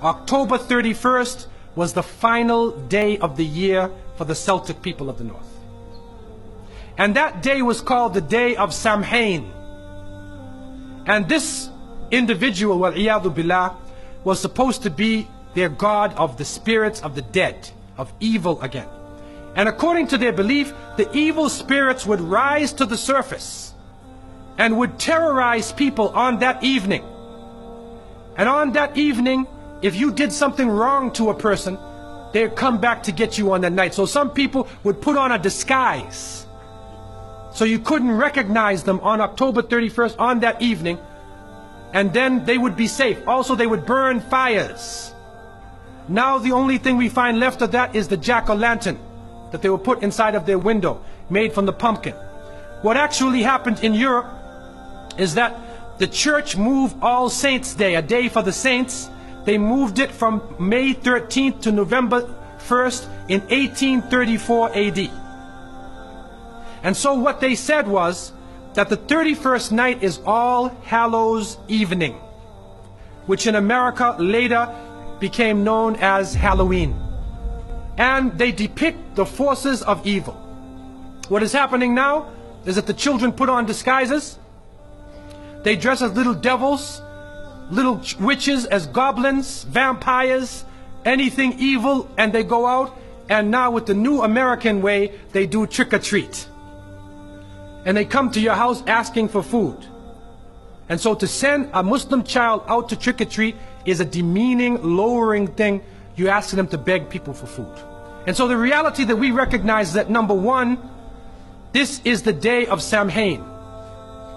October 31st was the final day of the year for the Celtic people of the North. And that day was called the Day of Samhain. And this individual, wal-iyadhu billah, was supposed to be their god of the spirits of the dead, of evil again. And according to their belief, the evil spirits would rise to the surface and would terrorize people on that evening. And on that evening, if you did something wrong to a person, they'd come back to get you on that night. So some people would put on a disguise, so you couldn't recognize them on October 31st on that evening, and then they would be safe. Also, they would burn fires. Now the only thing we find left of that is the jack-o'-lantern that they would put inside of their window, made from the pumpkin. What actually happened in Europe is that the church moved All Saints' Day, a day for the saints. They moved it from May 13th to November 1st in 1834 AD. And so what they said was that the 31st night is All Hallows Evening, which in America later became known as Halloween. And they depict the forces of evil. What is happening now is that the children put on disguises. They dress as little devils, little witches, as goblins, vampires, anything evil, and they go out. And now with the new American way, they do trick-or-treat. And they come to your house asking for food. And so to send a Muslim child out to trick-or-treat is a demeaning, lowering thing. You ask them to beg people for food. And so the reality that we recognize is that, number one, this is the day of Samhain.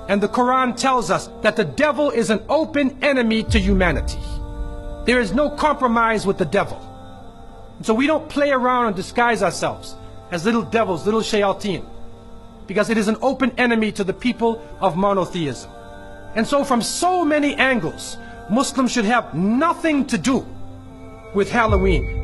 And the Quran tells us that the devil is an open enemy to humanity. There is no compromise with the devil. And so we don't play around and disguise ourselves as little devils, little shayateen, because it is an open enemy to the people of monotheism. And so from so many angles, Muslims should have nothing to do with Halloween.